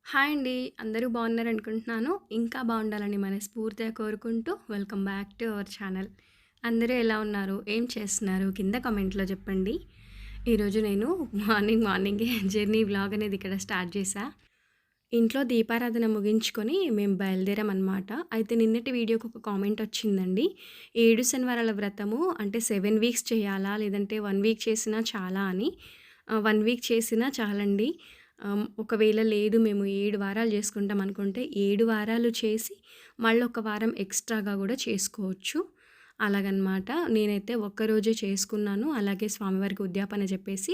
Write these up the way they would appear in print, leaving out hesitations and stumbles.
Hi అండి. అందరూ బాగున్నారనుకుంటున్నాను. ఇంకా బాగుండాలని మనస్ఫూర్తిగా కోరుకుంటూ welcome back to our channel. అందరూ ఎలా ఉన్నారు? ఏం చేస్తున్నారు? కింద కామెంట్‌లో చెప్పండి. ఈరోజు నేను మార్నింగే జర్నీ వ్లాగ్ అనేది ఇక్కడ స్టార్ట్ చేశా. ఇంట్లో దీపారాధన ముగించుకొని మేము బయలుదేరామనమాట. అయితే నిన్నటి వీడియోకి ఒక కామెంట్ వచ్చిందండి. 7 శనివారాల వ్రతము అంటే 7 వీక్స్ చేయాలా? లేదంటే 1 వీక్ చేసినా చాలా అని. 1 వీక్ చేసినా చాలండి. ఒకవేళ లేదు మేము 7 వారాలు చేసుకుంటాం అనుకుంటే 7 వారాలు చేసి మళ్ళొక వారం ఎక్స్‌ట్రాగా గూడా చేసుకోవచ్చు. అలాగనమాట. నేనైతే ఒక్కరోజే చేసుకున్నాను. అలాగే స్వామివారికి ఉద్యాపన చెప్పేసి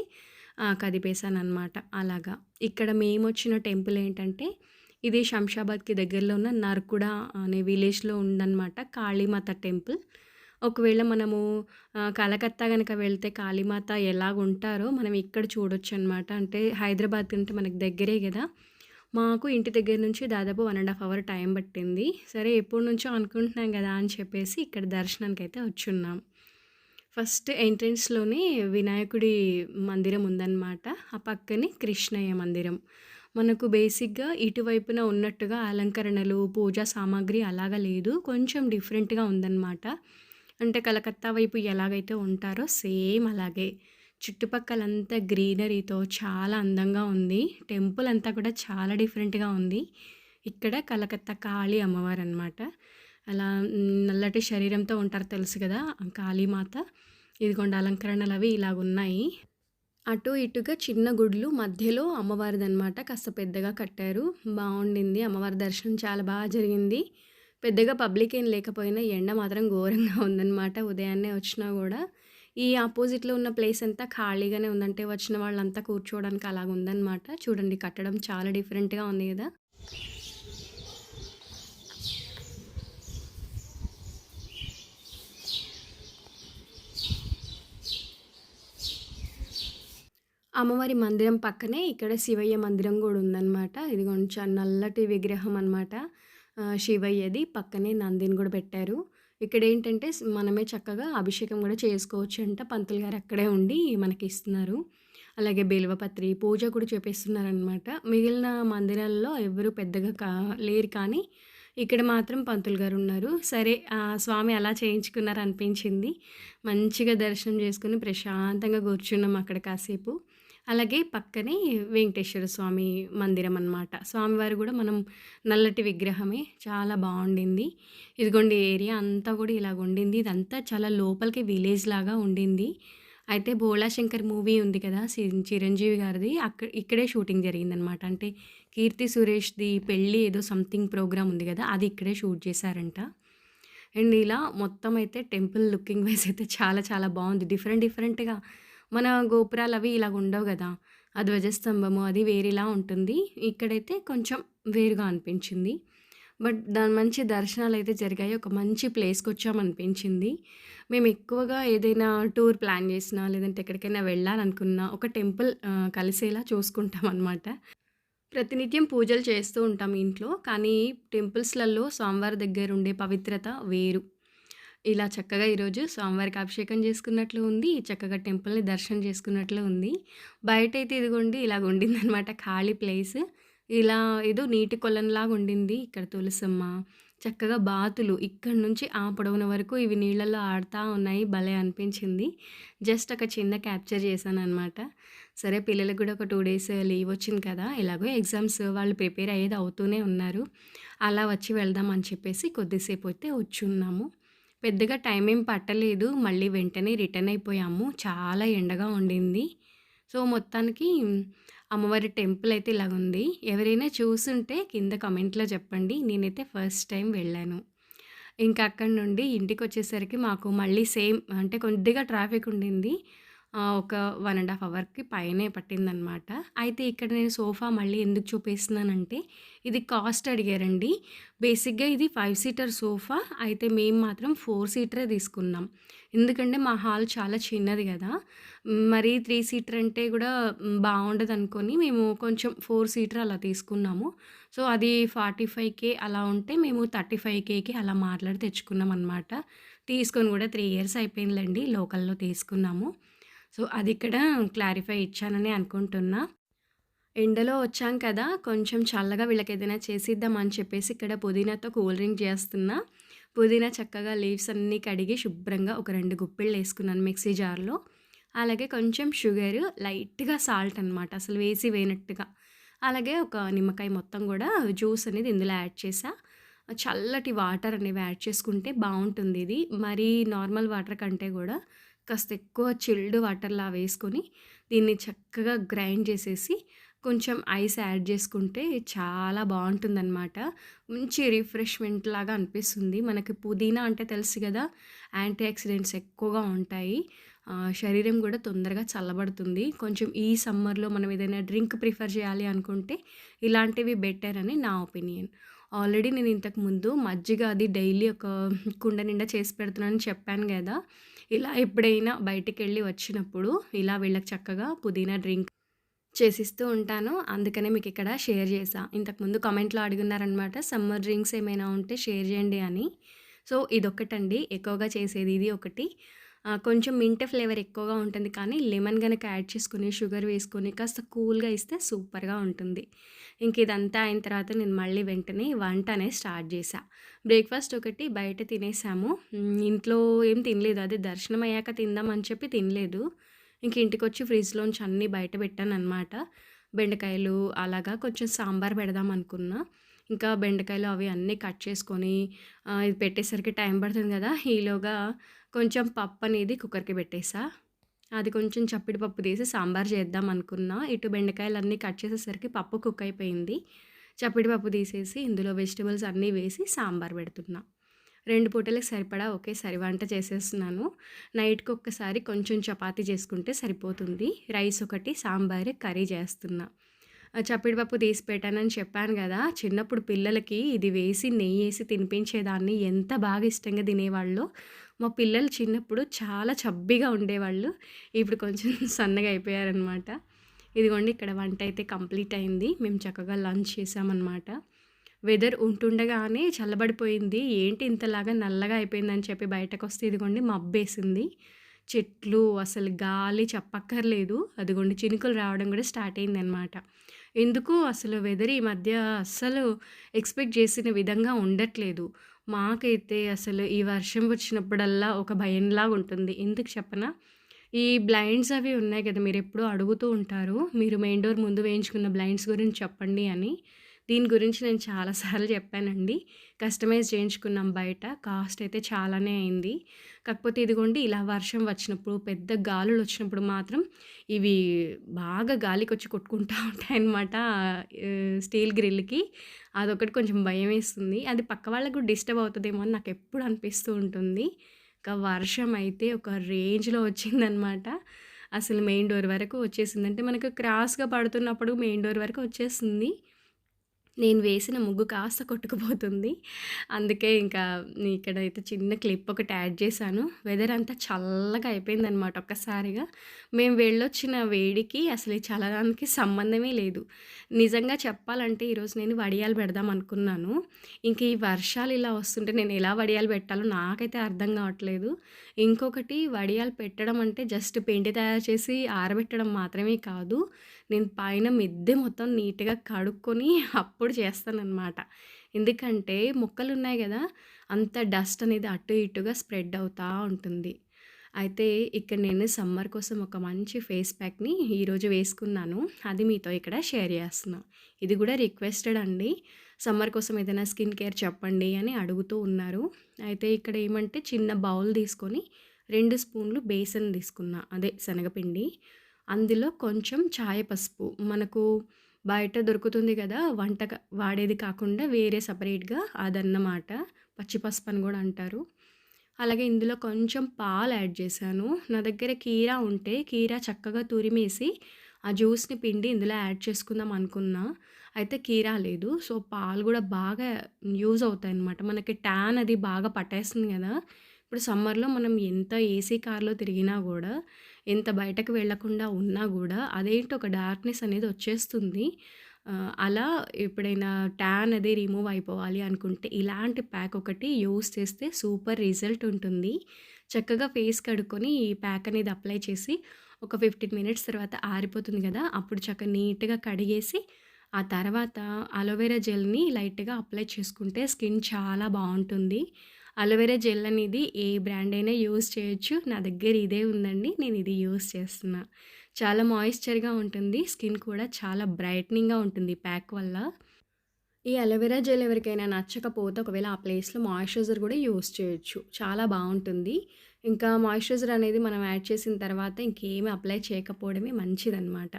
కదిపేసాననమాట. అలాగా. ఇక్కడ మేమొచ్చిన టెంపుల్ ఏంటంటే, ఇది శంషాబాద్‌కి దగ్గరలో ఉన్న నర్కుడ అనే విలేజ్‌లో ఉందనమాట కాళీమాత టెంపుల్. ఒకవేళ మనము కలకత్తా గనక వెళ్తే కాళీమాత ఎలాగుంటారో మనం ఇక్కడ చూడొచ్చనమాట. అంటే హైదరాబాద్ కంటే మనకు దగ్గరే గదా! మాకు ఇంటి దగ్గర నుంచి దాదాపు 1 ½ అవర్ టైం పట్టింది. సరే ఎప్పటినుంచో అనుకుంటున్నాం గదా అని చెప్పేసి ఇక్కడ దర్శనానికైతే వచ్చున్నాం. ఫస్ట్ ఎంట్రన్స్‌లోనే వినాయకుడి మందిరం ఉందనమాట. ఆ పక్కనే కృష్ణయ్య మందిరం. మనకు బేసిక్‌గా ఇటువైపున ఉన్నట్టుగా అలంకరణలు, పూజా సామాగ్రి అలాగా లేదు. కొంచెం డిఫరెంట్‌గా ఉందనమాట. అంటే కలకత్తా వైపు ఎలాగైతే ఉంటారో సేమ్ అలాగే. చుట్టుపక్కలంతా గ్రీనరీతో చాలా అందంగా ఉంది. టెంపుల్ అంతా కూడా చాలా డిఫరెంట్‌గా ఉంది. ఇక్కడ కలకత్తా కాళీ అమ్మవారనమాట. అలా నల్లటి శరీరంతో ఉంటారు తెలుసు గదా! కాళీమాత. ఇదిగోండి అలంకరణలవి ఇలాగున్నాయి. అటు ఇటుగా చిన్న గుడులు మధ్యలో అమ్మవారిదనమాట. కాస్త పెద్దగా కట్టారు. బావుండింది. అమ్మవారి దర్శనం చాలా జరిగింది. పెద్దగా పబ్లిక్ ఏం లేకపోయినా ఎండ మాత్రం ఘోరంగా ఉందనమాట. ఉదయాన్నే వచ్చినా గూడా. ఈ అపోజిట్‌లో ఉన్న ప్లేస్ అంతా ఖాళీగానే ఉందంటే వచ్చిన వాళ్ళంతా కూర్చోవడానికి అలాగుందనమాట. చూడండి కట్టడం చాలా డిఫరెంట్‌గా ఉంది గదా! అమ్మవారి మందిరం పక్కనే ఇక్కడ శివయ్య మందిరం గూడా ఉందనమాట. ఇది కొంచెం నల్లటి విగ్రహం అనమాట. శివయ్యది. పక్కనే నందిని గూడా పెట్టారు. ఇక్కడేంటంటే మనమే చక్కగా అభిషేకం గూడా చేసుకోవచ్చంట. పంతులు గారు అక్కడే ఉండి మనకిస్తున్నారు. అలాగే బిల్వపత్రి, పూజ కూడా చేపిస్తున్నారనమాట. మిగిలిన మందిరాల్లో ఎవ్వరు పెద్దగా లేరు కానీ, ఇక్కడ మాత్రం పంతులు గారున్నారు. సరే స్వామి అలా చేయించుకున్నారనిపించింది. మంచిగా దర్శనం చేసుకొని ప్రశాంతంగా కూర్చున్నాం అక్కడ కాసేపు. అలాగే పక్కనే వెంకటేశ్వర స్వామి మందిరం అనమాట. స్వామివారు గూడా మనం నల్లటి విగ్రహమే. చాలా బావుండింది. ఇదిగోండి ఏరియా అంతా గూడా ఇలాగుండింది. ఇదంతా చాలా లోపలికి విలేజ్ లాగా ఉండింది. అయితే 'భోళా శంకర్' మూవీ ఉంది కదా! చిరంజీవి గారిది. ఇక్కడే షూటింగ్ జరిగిందనమాట. అంటే 'కీర్తి సురేష్‌ది' పెళ్లి ఏదో సంథింగ్ ప్రోగ్రామ్ ఉంది గదా! అది ఇక్కడే షూట్ చేశారంట. అండ్ ఇలా మొత్తం అయితే టెంపుల్ లుకింగ్ వైస్ అయితే చాలా చాలా బావుంది. డిఫరెంట్‌గా మన గోపురాలవి ఇలాగుండవు గదా! ఆ ధ్వజస్తంభము అది వేరేలా ఉంటుంది. ఇక్కడైతే కొంచెం వేరుగా అనిపించింది. బట్ మంచి దర్శనాలైతే జరిగాయి. ఒక మంచి ప్లేస్‌కొచ్చామనిపించింది. మేము ఎక్కువగా ఏదైనా టూర్ ప్లాన్ చేసినా, లేదంటే ఎక్కడికైనా వెళ్ళాలనుకున్నా ఒక టెంపుల్ కలిసేలా చూసుకుంటామనమాట. ప్రతినిత్యం పూజలు చేస్తూ ఉంటాం ఇంట్లో. కానీ టెంపుల్స్‌లలో స్వామివారి దగ్గరుండే పవిత్రత వేరు. ఇలా చక్కగా ఈరోజు స్వామివారికి అభిషేకం చేసుకున్నట్లు ఉంది. చక్కగా టెంపుల్‌ని దర్శనం చేసుకున్నట్లు ఉంది. బయటైతే ఇదిగోండి ఇలాగుండిందనమాట ఖాళీ ప్లేస్. ఇలా ఏదో నీటి కొలనులాగా ఉండింది. ఇక్కడ తులసమ్మ, చక్కగా బాతులు ఇక్కడి నుంచి ఆ పొడవున వరకు ఇవి నీళ్ళల్లో ఆడుతా ఉన్నాయి. భలే అనిపించింది. జస్ట్ ఒక చిన్న క్యాప్చర్ చేశాననమాట. సరే పిల్లలకి కూడా ఒక 2 డేస్ లీవ్ వచ్చింది కదా! ఎలాగో ఎగ్జామ్స్ వాళ్ళు ప్రిపేర్ అయ్యేది అవుతూనే ఉన్నారు. అలా వచ్చి వెళ్దాం అని చెప్పేసి కొద్దిసేపు అయితే వచ్చున్నాము. పెద్దగా టైం ఏం పట్టలేదు. మళ్ళీ వెంటనే రిటర్న్ అయిపోయాము. చాలా ఎండగా ఉండింది. సో, మొత్తానికి అమ్మవారి టెంపుల్ అయితే ఇలాగుంది. ఎవరైనా చూసుంటే కింద కామెంట్‌లో చెప్పండి. నేనైతే ఫస్ట్ టైం వెళ్ళాను. ఇంకా అక్కడి నుండి ఇంటికొచ్చేసరికి మాకు మళ్ళీ సేమ్ అంటే కొద్దిగా ట్రాఫిక్ ఉండింది. ఒక 1 ½ అవర్‌కి పైనే పట్టిందనమాట. అయితే ఇక్కడ నేను సోఫా మళ్ళీ ఎందుకు చూపిస్తున్నానంటే, ఇది కాస్ట్ అడిగారండి. బేసిక్‌గా ఇది 5 సీటర్ సోఫా. అయితే మేము మాత్రం 4 సీటరే తీసుకున్నాం. ఎందుకంటే మా హాల్ చాలా చిన్నది గదా! మరి 3 సీటర్ అంటే గూడా బావుండదనుకోని మేము కొంచెం 4 సీటర్ అలా తీసుకున్నాము. సో, అది 45,000 అలా ఉంటే మేము 35,000కి అలా మాట్లాడి తెచ్చుకున్నామనమాట. తీసుకొని గూడా 3 ఇయర్స్ అయిపోయిందిలెండి. లోకల్‌లో తీసుకున్నాము. సో, అదిక్కడ క్లారిఫై ఇచ్చాననే అనుకుంటున్నా. ఎండలో వచ్చాం కదా! కొంచెం చల్లగా వీళ్ళకేదైనా చేసిద్దాం అని చెప్పేసి ఇక్కడ పుదీనాతో కూల్ డ్రింక్ చేస్తున్నా. పుదీనా చక్కగా లీవ్స్ అన్నీ కడిగి శుభ్రంగా ఒక 2 గుప్పిళ్ళేసుకున్నాను మిక్సీ జార్‌లో. అలాగే కొంచెం షుగరు, లైట్‌గా సాల్ట్ అనమాట. అసలు వేసి వేయనట్టుగా. అలాగే ఒక నిమ్మకాయ మొత్తం గూడా జ్యూస్ అనేది ఇందులో యాడ్ చేశా. చల్లటి వాటర్ అనేవి యాడ్ చేసుకుంటే బావుంటుందిది. మరీ నార్మల్ వాటర్ కంటే గూడా కాస్త ఎక్కువ చిల్డ్ వాటర్‌లా వేసుకొని దీన్ని చక్కగా గ్రైండ్ చేసేసి కొంచెం ఐస్ యాడ్ చేసుకుంటే చాలా బావుంటుందనమాట. మంచి రిఫ్రెష్‌మెంట్ లాగా అనిపిస్తుంది. మనకి పుదీనా అంటే తెలుసు గదా! యాంటీ ఆక్సిడెంట్స్ ఎక్కువగా ఉంటాయి. శరీరం గూడా తొందరగా చల్లబడుతుంది. కొంచెం ఈ సమ్మర్‌లో మనం ఏదైనా డ్రింక్ ప్రిఫర్ చేయాలి అనుకుంటే ఇలాంటివి బెటర్ అని నా ఒపీనియన్. ఆల్రెడీ నేను ఇంతకుముందు మజ్జిగ అది డైలీ ఒక కుండ నిండా చేసి పెడుతున్నానని చెప్పాను గదా! ఇలా ఎప్పుడైనా బయటికెళ్ళి వచ్చినప్పుడు ఇలా వీళ్ళకి చక్కగా పుదీనా డ్రింక్ చేసిస్తూ ఉంటాను. అందుకనే మీకిక్కడ షేర్ చేశా. ఇంతకుముందు కామెంట్‌లో అడిగున్నారనమాట. సమ్మర్ డ్రింక్స్ ఏమైనా ఉంటే షేర్ చేయండి అని. సో, ఇదొక్కటండి ఎక్కువగా చేసేది ఇది ఒకటి. కొంచెం మింట్ ఫ్లేవర్ ఎక్కువగా ఉంటుంది కానీ లెమన్ గనక యాడ్ చేసుకొని, షుగర్ వేసుకొని కాస్త కూల్‌గా ఇస్తే సూపర్‌గా ఉంటుంది. ఇంక ఇదంతా అయిన తర్వాత నేను మళ్ళీ వెంటనే వంట అనేది స్టార్ట్ చేశా. బ్రేక్‌ఫాస్ట్ ఒకటి బయట తినేసాము. ఇంట్లో ఏం తినలేదు. అదే దర్శనం అయ్యాక తిందాం అని చెప్పి తినలేదు. ఇంక ఇంటికొచ్చి ఫ్రిడ్జ్‌లోంచి అన్నీ బయట పెట్టాననమాట. బెండకాయలు అలాగా కొంచెం సాంబార్ పెడదాం అనుకున్నా. ఇంకా బెండకాయలు అవి అన్నీ కట్ చేసుకొని ఇది పెట్టేసరికి టైం పడుతుంది గదా! ఈలోగా కొంచెం పప్పనేది కుక్కర్‌కి పెట్టేసా. అది కొంచెం చప్పిడి పప్పు తీసి సాంబార్ చేద్దాం అనుకున్నా. ఇటు బెండకాయలన్నీ కట్ చేసేసరికి పప్పు కుక్ అయిపోయింది. చప్పిడి పప్పు తీసేసి ఇందులో వెజిటబుల్స్ అన్నీ వేసి సాంబార్ పెడుతున్నా. 2 పూటలకి సరిపడా ఒకేసారి వంట చేసేస్తున్నాను. నైట్‌కి ఒక్కసారి కొంచెం చపాతీ చేసుకుంటే సరిపోతుంది. రైస్ ఒకటి, సాంబారు, కర్రీ చేస్తున్నా. చప్పిడి పప్పు తీసి పెట్టానని చెప్పాను గదా! చిన్నప్పుడు పిల్లలకి ఇది వేసి నెయ్యేసి తినిపించేదాన్ని. ఎంత బాగా ఇష్టంగా తినేవాళ్ళో. మా పిల్లలు చిన్నప్పుడు చాలా చబ్బీగా ఉండేవాళ్ళు. ఇప్పుడు కొంచెం సన్నగా అయిపోయారనమాట. ఇదిగోండి ఇక్కడ వంటయితే కంప్లీట్ అయింది. మేము చక్కగా లంచ్ చేశామనమాట. వెదర్ ఉంటుండగానే చల్లబడిపోయింది. ఏంటి ఇంతలాగా నల్లగా అయిపోయిందని చెప్పి బయటకొస్తే ఇదిగోండి మబ్బేసింది. చెట్లు అసలు గాలి చెప్పక్కర్లేదు. అదిగోండి చినుకులు రావడం గూడా స్టార్ట్ అయిందనమాట. ఎందుకో అసలు వెదర్ ఈ మధ్య అస్సలు ఎక్స్‌పెక్ట్ చేసిన విధంగా ఉండట్లేదు. మాకైతే అసలు ఈ వర్షం వచ్చినప్పుడల్లా ఒక భయంలాగుంటుంది. ఎందుకు చెప్పనా? ఈ బ్లైండ్స్ అవి ఉన్నాయి కదా! మీరెప్పుడూ అడుగుతూ ఉంటారు. మీరు మెయిన్ డోర్ ముందు వేయించుకున్న బ్లైండ్స్ గురించి చెప్పండి అని. దీని గురించి నేను చాలా సార్లు చెప్పానండి. కస్టమైజ్ చేయించుకున్నాం బయట. కాస్ట్ అయితే చాలానే అయింది. కాకపోతే ఇదిగోండి ఇలా వర్షం వచ్చినప్పుడు, పెద్ద గాలులొచ్చినప్పుడు మాత్రం ఇవి బాగా గాలికొచ్చి కొట్టుకుంటా ఉంటాయన్నమాట. స్టీల్ గ్రిల్‌కి. అదొకటి కొంచెం భయమేస్తుంది. అది పక్క వాళ్ళకి కూడా డిస్టర్బ్ అవుతదేమో అని నాకెప్పుడు అనిపిస్తూ ఉంటుంది. ఇంకా వర్షం అయితే ఒక రేంజ్‌లో వచ్చిందనమాట. అసలు మెయిన్ డోర్ వరకు వచ్చేసింది. అంటే మనకు క్రాస్‌గా పడుతున్నప్పుడు మెయిన్ డోర్ వరకు వచ్చేసింది. నేను వేసిన ముగ్గు కాస్త కొట్టుకుపోతుంది. అందుకే ఇంకా ఇక్కడైతే చిన్న క్లిప్ ఒకటి యాడ్ చేశాను. వెదర్ అంతా చల్లగా అయిపోయిందనమాట ఒక్కసారిగా. మేము వెళ్ళొచ్చిన వేడికి అసలు ఈ చలనానికి సంబంధమే లేదు. నిజంగా చెప్పాలంటే ఈరోజు నేను వడియాలు పెడదాం అనుకున్నాను. ఇంక ఈ వర్షాలు ఇలా వస్తుంటే నేను ఎలా వడియాలు పెట్టాలో నాకైతే అర్థం కావట్లేదు. ఇంకొకటి వడియాలు పెట్టడం అంటే జస్ట్ పిండి తయారు చేసి ఆరబెట్టడం మాత్రమే కాదు. నేను పైన మిద్దె మొత్తం నీట్‌గా కడుక్కొని అప్పుడు చేస్తాననమాట. ఎందుకంటే మొక్కలున్నాయి గదా! అంత డస్ట్ అనేది అటు ఇటుగా స్ప్రెడ్ అవుతా ఉంటుంది. అయితే ఇక్కడ నేను సమ్మర్ కోసం ఒక మంచి ఫేస్ ప్యాక్‌ని ఈరోజు వేసుకున్నాను. అది మీతో ఇక్కడ షేర్ చేస్తున్నా. ఇది గూడా రిక్వెస్టెడ్ అండి. సమ్మర్ కోసం ఏదైనా స్కిన్ కేర్ చెప్పండి అని అడుగుతూ ఉన్నారు. అయితే ఇక్కడ ఏమంటే చిన్న బౌల్ తీసుకొని 2 స్పూన్లు బేసన్ తీసుకున్నా. అదే శనగపిండి. అందులో కొంచెం చాయ పసుపు. మనకు బయట దొరుకుతుంది గదా! వాడేది కాకుండా వేరే సెపరేట్‌గా అదన్నమాట. పచ్చి పసుపు అని గూడా అంటారు. అలాగే ఇందులో కొంచెం పాలు యాడ్ చేశాను. నా దగ్గర కీరా ఉంటే కీరా చక్కగా తురిమేసి ఆ జ్యూస్‌ని పిండి ఇందులో యాడ్ చేసుకుందాం అనుకున్నా. అయితే కీరా లేదు. సో, పాలు గూడా బాగా యూజ్ అవుతాయన్నమాట. మనకి ట్యాన్ అది బాగా పట్టేస్తుంది గదా! ఇప్పుడు సమ్మర్‌లో మనం ఎంత ఏసీ కార్‌లో తిరిగినా గూడా, ఎంత బయటకు వెళ్ళకుండా ఉన్నా గూడా అదేంటో ఒక డార్క్‌నెస్ అనేది వచ్చేస్తుంది. అలా ఎప్పుడైనా ట్యాన్ అది రిమూవ్ అయిపోవాలి అనుకుంటే ఇలాంటి ప్యాక్ ఒకటి యూజ్ చేస్తే సూపర్ రిజల్ట్ ఉంటుంది. చక్కగా ఫేస్ కడుక్కొని ఈ ప్యాక్ అనేది అప్లై చేసి ఒక 15 మినిట్స్ తర్వాత ఆరిపోతుంది గదా! అప్పుడు చక్కగా నీట్‌గా కడిగేసి, ఆ తర్వాత అలోవెరా జెల్‌ని లైట్‌గా అప్లై చేసుకుంటే స్కిన్ చాలా బావుంటుంది. అలోవెరా జెల్ అనేది ఏ బ్రాండ్ అయినా యూజ్ చేయొచ్చు. నా దగ్గర ఇదే ఉందండి. నేను ఇది యూజ్ చేస్తున్నా. చాలా మాయిశ్చర్‌గా ఉంటుంది. స్కిన్ కూడా చాలా బ్రైట్నింగ్‌గా ఉంటుంది ఈ ప్యాక్ వల్ల. ఈ అలోవెరా జెల్ ఎవరికైనా నచ్చకపోతే ఒకవేళ ఆ ప్లేస్‌లో మాయిశ్చరైజర్ గూడా యూజ్ చేయొచ్చు. చాలా బావుంటుంది. ఇంకా మాయిశ్చరైజర్ అనేది మనం యాడ్ చేసిన తర్వాత ఇంకేమి అప్లై చేయకపోవడమే మంచిదనమాట.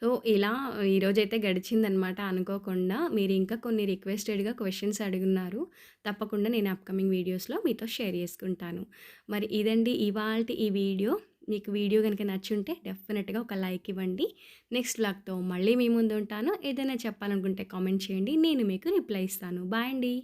సో, ఇలా ఈరోజైతే గడిచిందనమాట అనుకోకుండా. మీరు ఇంకా కొన్ని రిక్వెస్టెడ్‌గా క్వెషన్స్ అడుగున్నారు. తప్పకుండా నేను అప్‌కమింగ్ వీడియోస్‌లో మీతో షేర్ చేసుకుంటాను. మరి ఇదండి ఇవాల్టి ఈ వీడియో. మీకు వీడియో గనుక నచ్చుంటే డెఫినిట్‌గా ఒక లైక్ ఇవ్వండి. నెక్స్ట్ వ్లాగ్‌తో మళ్ళీ మీ ముందుంటాను. ఏదైనా చెప్పాలనుకుంటే కామెంట్ చేయండి. నేను మీకు రిప్లై ఇస్తాను. బాయ్ అండి.